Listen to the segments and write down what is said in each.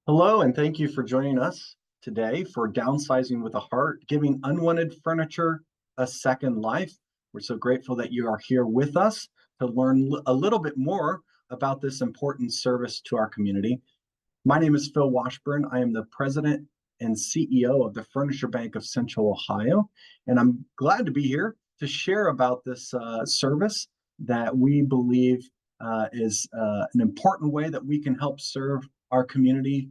Hello, and thank you for joining us today for Downsizing with a Heart, giving unwanted furniture a second life. We're so grateful that you are here with us to learn a little bit more about this important service to our community. My name is Phil Washburn. I am the president and CEO of the Furniture Bank of Central Ohio, and I'm glad to be here to share about this service that we believe is an important way that we can help serve our community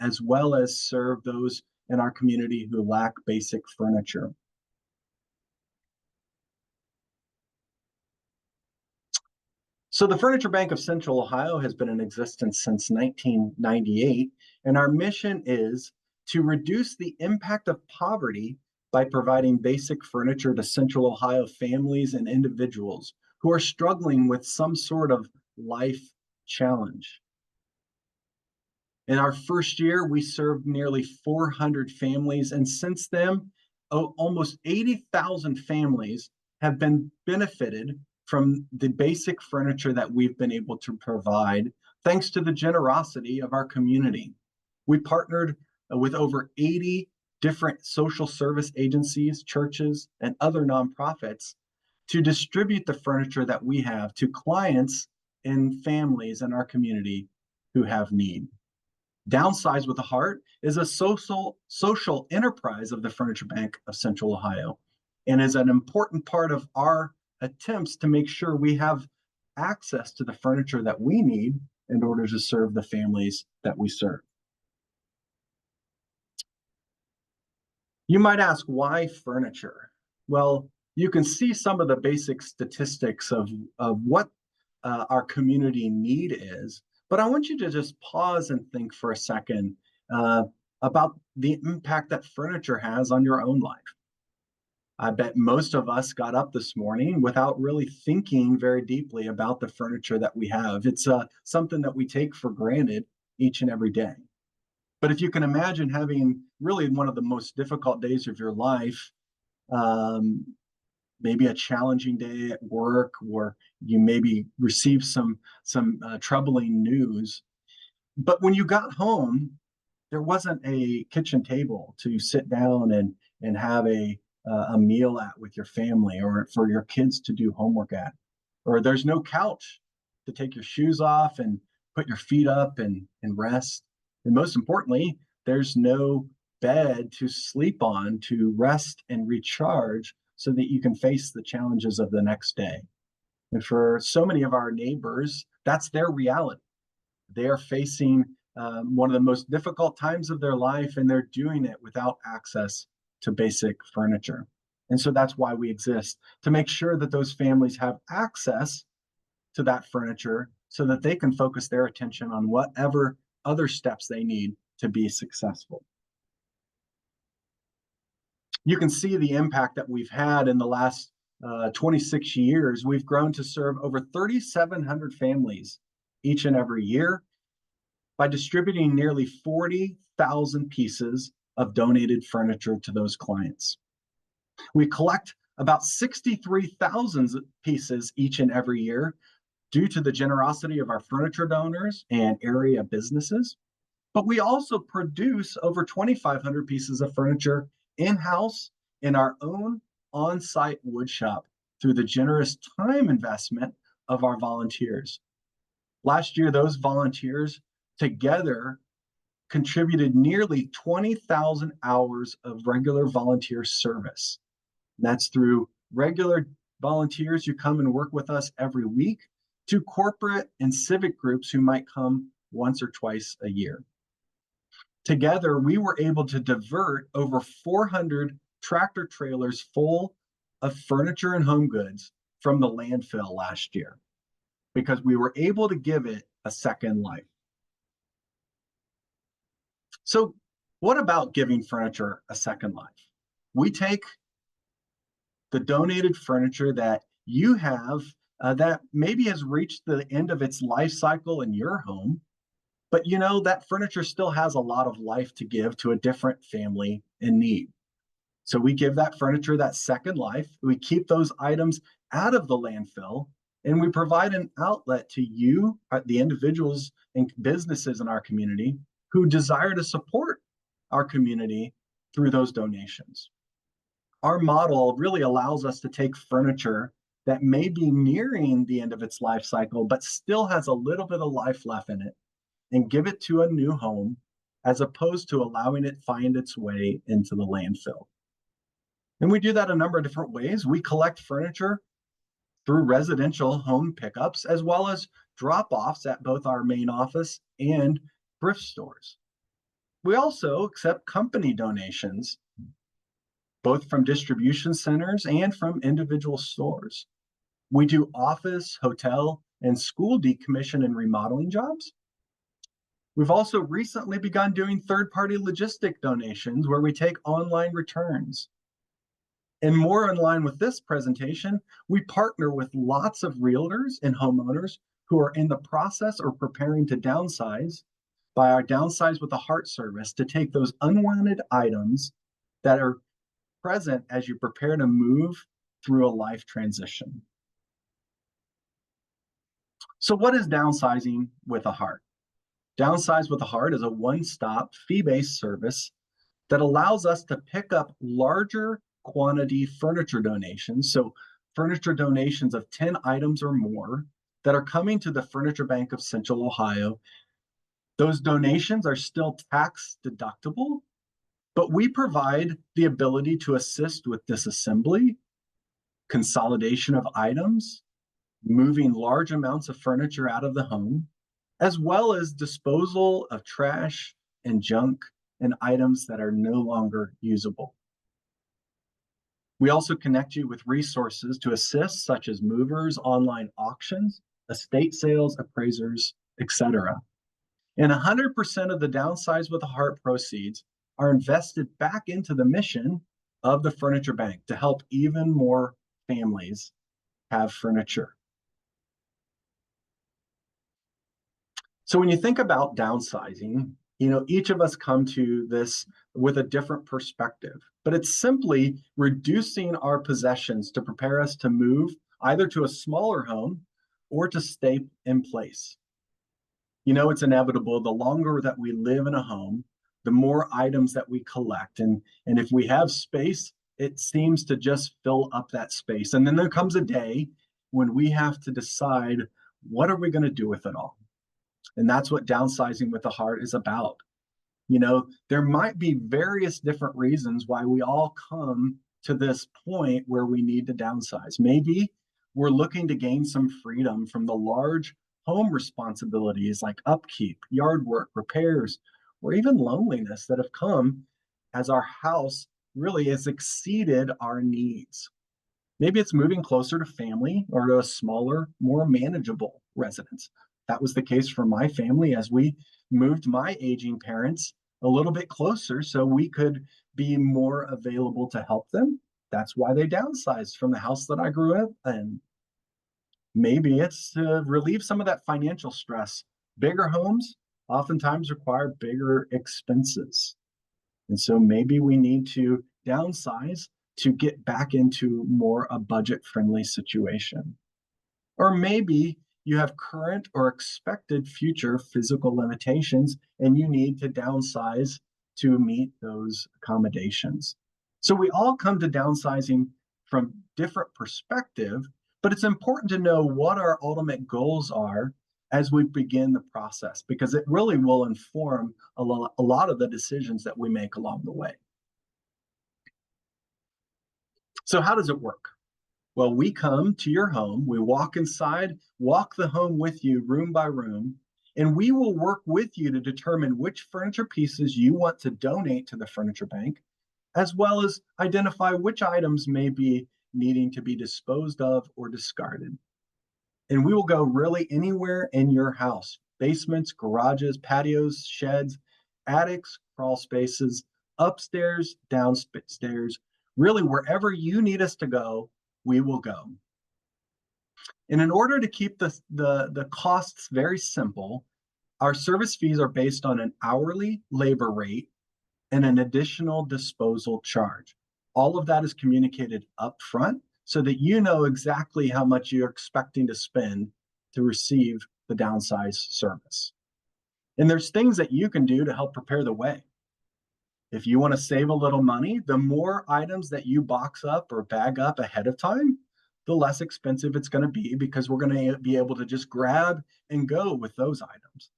as well as serve those in our community who lack basic furniture. So the Furniture Bank of Central Ohio has been in existence since 1998, and our mission is to reduce the impact of poverty by providing basic furniture to Central Ohio families and individuals who are struggling with some sort of life challenge. In our first year, we served nearly 400 families, and since then, almost 80,000 families have been benefited from the basic furniture that we've been able to provide, thanks to the generosity of our community. We partnered with over 80 different social service agencies, churches, and other nonprofits to distribute the furniture that we have to clients and families in our community who have need. Downsize with a Heart is a social enterprise of the Furniture Bank of Central Ohio and is an important part of our attempts to make sure we have access to the furniture that we need in order to serve the families that we serve. You might ask, why furniture? Well, you can see some of the basic statistics of what our community need is. But I want you to just pause and think for a second about the impact that furniture has on your own life. I bet most of us got up this morning without really thinking very deeply about the furniture that we have. It's something that we take for granted each and every day. But if you can imagine having really one of the most difficult days of your life, maybe a challenging day at work, or you maybe received some troubling news. But when you got home, there wasn't a kitchen table to sit down and have a meal at with your family, or for your kids to do homework at, or there's no couch to take your shoes off and put your feet up and rest. And most importantly, there's no bed to sleep on to rest and recharge so that you can face the challenges of the next day. And for so many of our neighbors, that's their reality. They are facing one of the most difficult times of their life, and they're doing it without access to basic furniture. And so that's why we exist, to make sure that those families have access to that furniture so that they can focus their attention on whatever other steps they need to be successful. You can see the impact that we've had in the last 26 years. We've grown to serve over 3,700 families each and every year by distributing nearly 40,000 pieces of donated furniture to those clients. We collect about 63,000 pieces each and every year due to the generosity of our furniture donors and area businesses. But we also produce over 2,500 pieces of furniture in-house in our own on-site wood shop through the generous time investment of our volunteers. Last year, those volunteers together contributed nearly 20,000 hours of regular volunteer service. That's through regular volunteers who come and work with us every week, to corporate and civic groups who might come once or twice a year. Together, we were able to divert over 400 tractor trailers full of furniture and home goods from the landfill last year, because we were able to give it a second life. So what about giving furniture a second life? We take the donated furniture that you have that maybe has reached the end of its life cycle in your home, but you know that furniture still has a lot of life to give to a different family in need. So we give that furniture that second life. We keep those items out of the landfill, and we provide an outlet to you, the individuals and businesses in our community, who desire to support our community through those donations. Our model really allows us to take furniture that may be nearing the end of its life cycle, but still has a little bit of life left in it, and give it to a new home, as opposed to allowing it find its way into the landfill. And we do that a number of different ways. We collect furniture through residential home pickups, as well as drop-offs at both our main office and thrift stores. We also accept company donations, both from distribution centers and from individual stores. We do office, hotel, and school decommission and remodeling jobs. We've also recently begun doing third-party logistic donations where we take online returns. And more in line with this presentation, we partner with lots of realtors and homeowners who are in the process or preparing to downsize by our Downsize with a Heart service to take those unwanted items that are present as you prepare to move through a life transition. So what is Downsizing with a Heart? Downsize with a Heart is a one-stop fee-based service that allows us to pick up larger quantity furniture donations, so furniture donations of 10 items or more that are coming to the Furniture Bank of Central Ohio. Those donations are still tax deductible, but we provide the ability to assist with disassembly, consolidation of items, moving large amounts of furniture out of the home, as well as disposal of trash and junk and items that are no longer usable. We also connect you with resources to assist, such as movers, online auctions, estate sales, appraisers, etc. And 100% of the Downsize with a Heart proceeds are invested back into the mission of the Furniture Bank to help even more families have furniture. So when you think about downsizing, each of us come to this with a different perspective, but it's simply reducing our possessions to prepare us to move either to a smaller home or to stay in place. It's inevitable. The longer that we live in a home, the more items that we collect. And if we have space, it seems to just fill up that space. And then there comes a day when we have to decide, what are we going to do with it all? And that's what Downsizing with a Heart is about. There might be various different reasons why we all come to this point where we need to downsize. Maybe we're looking to gain some freedom from the large home responsibilities like upkeep, yard work, repairs, or even loneliness that have come as our house really has exceeded our needs. Maybe it's moving closer to family or to a smaller, more manageable residence. That was the case for my family as we moved my aging parents a little bit closer so we could be more available to help them. That's why they downsized from the house that I grew up in. Maybe it's to relieve some of that financial stress. Bigger homes oftentimes require bigger expenses. And so maybe we need to downsize to get back into more a budget-friendly situation. Or maybe you have current or expected future physical limitations and you need to downsize to meet those accommodations. So we all come to downsizing from different perspective, but it's important to know what our ultimate goals are as we begin the process, because it really will inform a lot of the decisions that we make along the way. So how does it work? Well, we come to your home, we walk inside, walk the home with you room by room, and we will work with you to determine which furniture pieces you want to donate to the Furniture Bank, as well as identify which items may be needing to be disposed of or discarded. And we will go really anywhere in your house: basements, garages, patios, sheds, attics, crawl spaces, upstairs, downstairs, really wherever you need us to go, we will go. And in order to keep the costs very simple, our service fees are based on an hourly labor rate and an additional disposal charge. All of that is communicated up front so that you know exactly how much you're expecting to spend to receive the downsize service. And there's things that you can do to help prepare the way. If you want to save a little money, the more items that you box up or bag up ahead of time, the less expensive it's going to be, because we're going to be able to just grab and go with those items.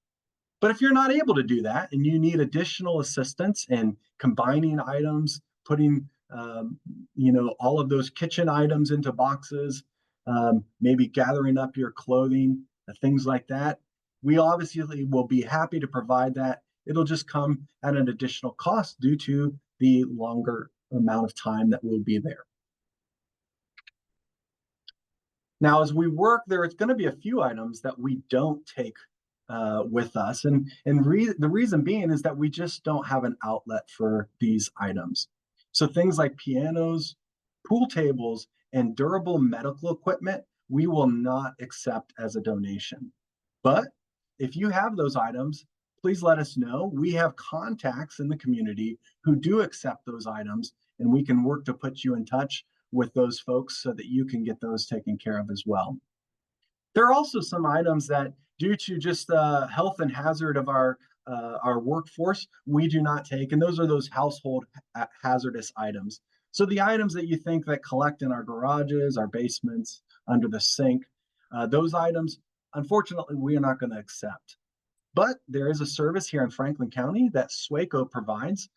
But if you're not able to do that and you need additional assistance in combining items, putting all of those kitchen items into boxes, maybe gathering up your clothing, things like that, we obviously will be happy to provide that. It'll just come at an additional cost due to the longer amount of time that we'll be there. Now, as we work, there's going to be a few items that we don't take with us. And the reason being is that we just don't have an outlet for these items. So things like pianos, pool tables, and durable medical equipment, we will not accept as a donation. But if you have those items, please let us know. We have contacts in the community who do accept those items, and we can work to put you in touch with those folks so that you can get those taken care of as well. There are also some items that, due to just the health and hazard of our workforce, we do not take, and those are those household hazardous items. So the items that you think that collect in our garages, our basements, under the sink, those items, unfortunately, we are not going to accept. But there is a service here in Franklin County that SWACO provides.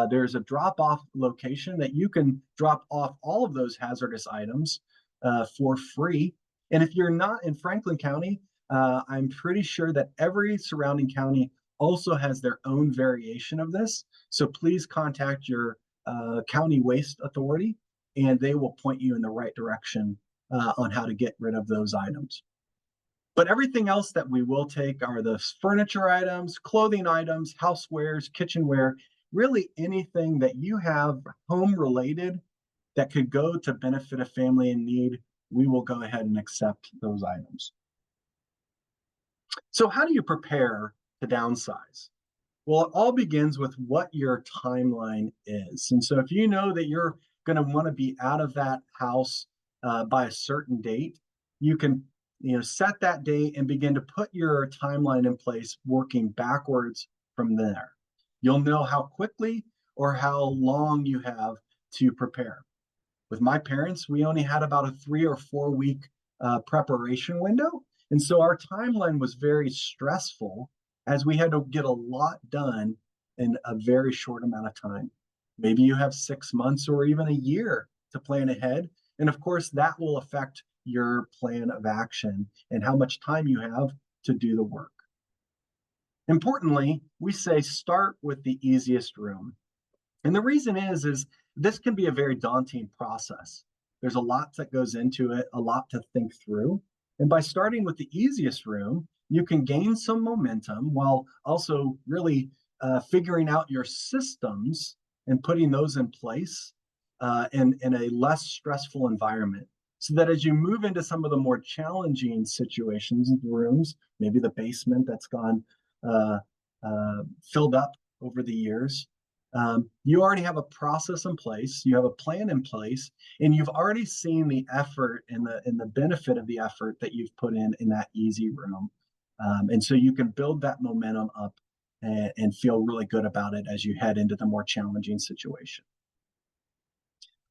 There's a drop-off location that you can drop off all of those hazardous items for free. And if you're not in Franklin County, I'm pretty sure that every surrounding county also has their own variation of this. So please contact your county waste authority, and they will point you in the right direction on how to get rid of those items. But everything else that we will take are the furniture items, clothing items, housewares, kitchenware, really anything that you have home related that could go to benefit a family in need. We will go ahead and accept those items. So how do you prepare to downsize? Well, it all begins with what your timeline is. And so if you know that you're going to want to be out of that house by a certain date, you can set that date and begin to put your timeline in place, working backwards from there. You'll know how quickly or how long you have to prepare. With my parents, we only had about a 3 or 4 week preparation window. And so our timeline was very stressful, as we had to get a lot done in a very short amount of time. Maybe you have 6 months or even a year to plan ahead. And of course, that will affect your plan of action and how much time you have to do the work. Importantly, we say start with the easiest room. And the reason is this can be a very daunting process. There's a lot that goes into it, a lot to think through. And by starting with the easiest room, you can gain some momentum while also really figuring out your systems and putting those in place in a less stressful environment. So that as you move into some of the more challenging situations in rooms, maybe the basement that's gone filled up over the years, you already have a process in place, you have a plan in place, and you've already seen the effort and the benefit of the effort that you've put in that easy room. And so you can build that momentum up and feel really good about it as you head into the more challenging situation.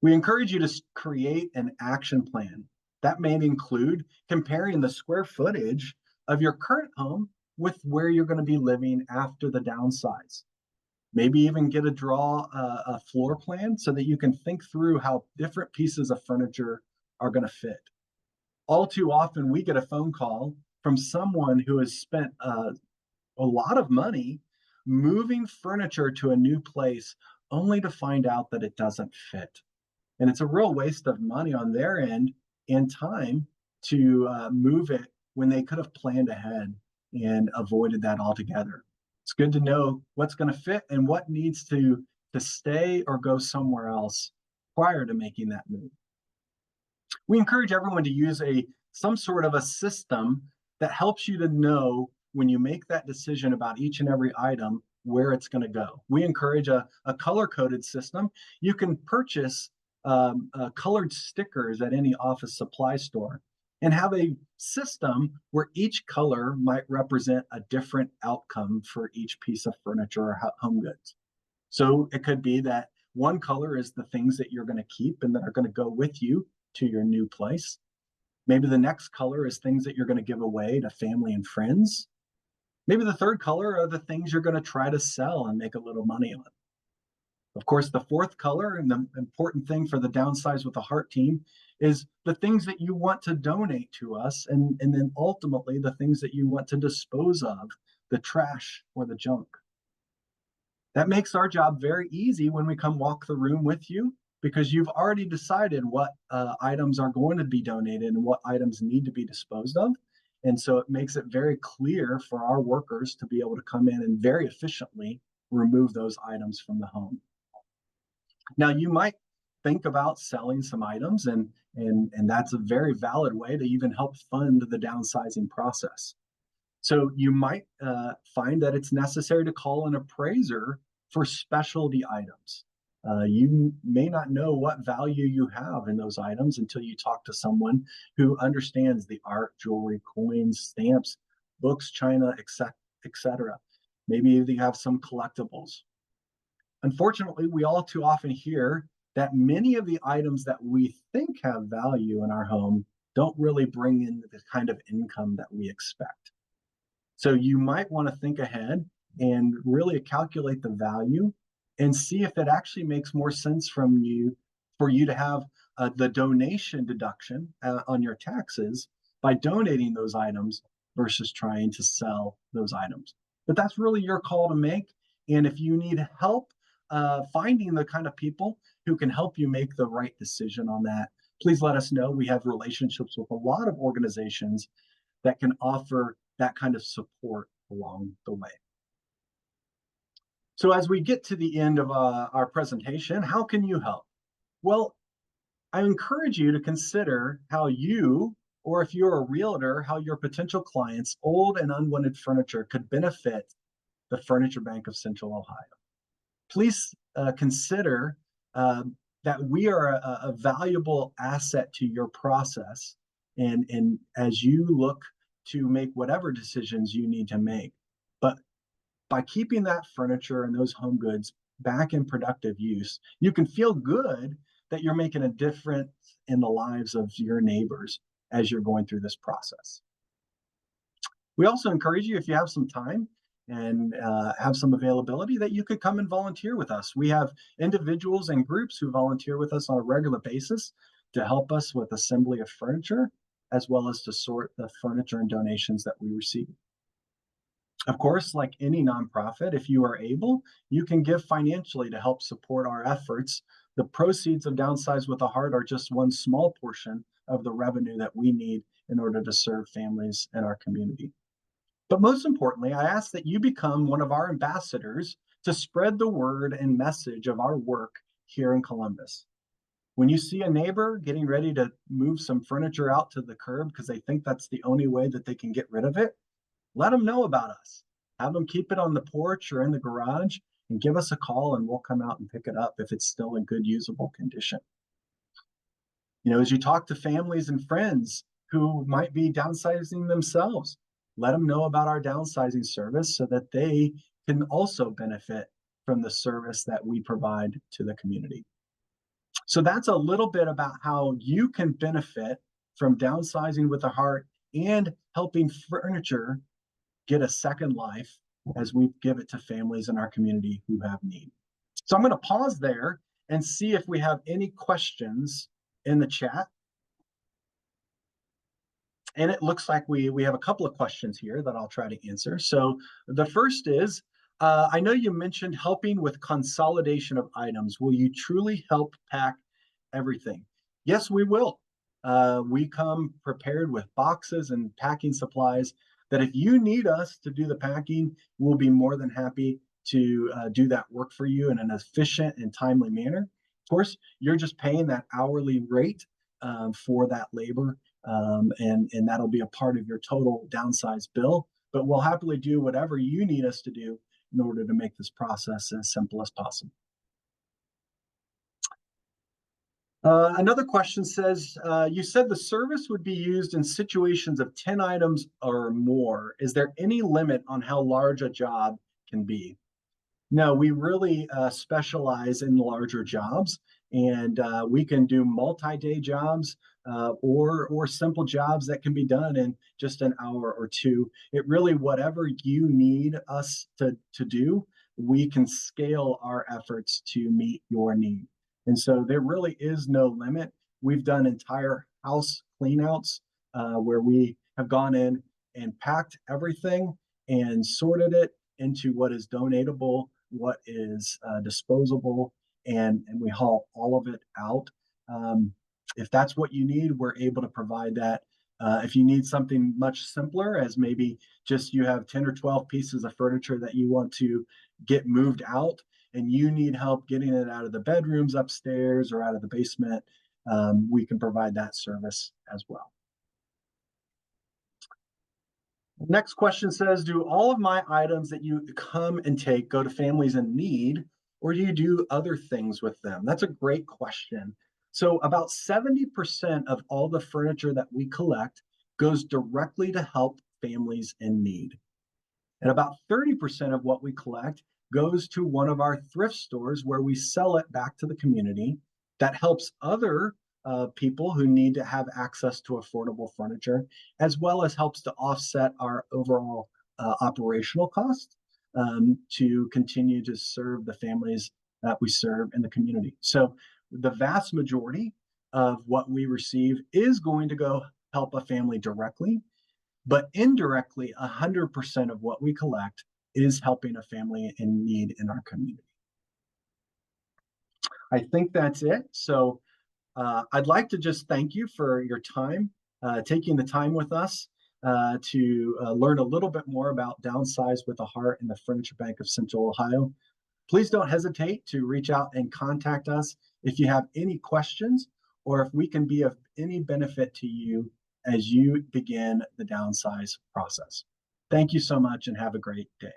We encourage you to create an action plan. That may include comparing the square footage of your current home with where you're going to be living after the downsize. Maybe even draw a floor plan so that you can think through how different pieces of furniture are going to fit. All too often, we get a phone call from someone who has spent a lot of money moving furniture to a new place only to find out that it doesn't fit. And it's a real waste of money on their end and time to move it when they could have planned ahead and avoided that altogether. It's good to know what's going to fit and what needs to stay or go somewhere else prior to making that move. We encourage everyone to use some sort of a system that helps you to know when you make that decision about each and every item where it's going to go. We encourage a color-coded system. You can purchase colored stickers at any office supply store. and have a system where each color might represent a different outcome for each piece of furniture or home goods. So it could be that one color is the things that you're going to keep and that are going to go with you to your new place. Maybe the next color is things that you're going to give away to family and friends. Maybe the third color are the things you're going to try to sell and make a little money on. Of course, the fourth color, and the important thing for the Downsize with the Heart team, is the things that you want to donate to us, and then ultimately the things that you want to dispose of, the trash or the junk. That makes our job very easy when we come walk the room with you, because you've already decided what items are going to be donated and what items need to be disposed of. And so it makes it very clear for our workers to be able to come in and very efficiently remove those items from the home. Now, you might think about selling some items, and that's a very valid way to even help fund the downsizing process. So you might find that it's necessary to call an appraiser for specialty items. You may not know what value you have in those items until you talk to someone who understands the art, jewelry, coins, stamps, books, china, etc. Maybe you have some collectibles. Unfortunately, we all too often hear that many of the items that we think have value in our home don't really bring in the kind of income that we expect. So you might want to think ahead and really calculate the value and see if it actually makes more sense for you to have the donation deduction on your taxes by donating those items versus trying to sell those items. But that's really your call to make. And if you need help finding the kind of people who can help you make the right decision on that, please let us know. We have relationships with a lot of organizations that can offer that kind of support along the way. So as we get to the end of our presentation, how can you help? Well, I encourage you to consider how you, or if you're a realtor, how your potential clients' old and unwanted furniture could benefit the Furniture Bank of Central Ohio. Please consider that we are a valuable asset to your process, and as you look to make whatever decisions you need to make. But by keeping that furniture and those home goods back in productive use, you can feel good that you're making a difference in the lives of your neighbors as you're going through this process. We also encourage you, if you have some time and have some availability, that you could come and volunteer with us. We have individuals and groups who volunteer with us on a regular basis to help us with assembly of furniture, as well as to sort the furniture and donations that we receive. Of course, like any nonprofit, if you are able, you can give financially to help support our efforts. The proceeds of Downsize with a Heart are just one small portion of the revenue that we need in order to serve families in our community. But most importantly, I ask that you become one of our ambassadors to spread the word and message of our work here in Columbus. When you see a neighbor getting ready to move some furniture out to the curb because they think that's the only way that they can get rid of it, let them know about us. Have them keep it on the porch or in the garage and give us a call, and we'll come out and pick it up if it's still in good, usable condition. You know, as you talk to families and friends who might be downsizing themselves, let them know about our downsizing service so that they can also benefit from the service that we provide to the community. So that's a little bit about how you can benefit from Downsizing with a Heart and helping furniture get a second life as we give it to families in our community who have need. So I'm going to pause there and see if we have any questions in the chat. And it looks like we have a couple of questions here that I'll try to answer. So the first is, I know you mentioned helping with consolidation of items. Will you truly help pack everything? Yes, we will. We come prepared with boxes and packing supplies that if you need us to do the packing, we'll be more than happy to do that work for you in an efficient and timely manner. Of course, you're just paying that hourly rate for that labor, and that'll be a part of your total downsize bill. But we'll happily do whatever you need us to do in order to make this process as simple as possible. Another question says, you said the service would be used in situations of 10 items or more. Is there any limit on how large a job can be? No, we really specialize in larger jobs, and we can do multi-day jobs or simple jobs that can be done in just an hour or two. It really, whatever you need us to do, we can scale our efforts to meet your need. And so there really is no limit. We've done entire house cleanouts where we have gone in and packed everything and sorted it into what is donatable, what is disposable, and we haul all of it out. If that's what you need, we're able to provide that. If you need something much simpler, as maybe just you have 10 or 12 pieces of furniture that you want to get moved out, and you need help getting it out of the bedrooms upstairs or out of the basement, we can provide that service as well. Next question says, do all of my items that you come and take go to families in need, or do you do other things with them? That's a great question. So about 70% of all the furniture that we collect goes directly to help families in need. And about 30% of what we collect goes to one of our thrift stores where we sell it back to the community. That helps other people who need to have access to affordable furniture, as well as helps to offset our overall operational costs to continue to serve the families that we serve in the community. So the vast majority of what we receive is going to go help a family directly, but indirectly, 100% of what we collect is helping a family in need in our community. I think that's it. So I'd like to just thank you for your time, taking the time with us to learn a little bit more about Downsize with a Heart and the Furniture Bank of Central Ohio. Please don't hesitate to reach out and contact us if you have any questions or if we can be of any benefit to you as you begin the downsize process. Thank you so much and have a great day.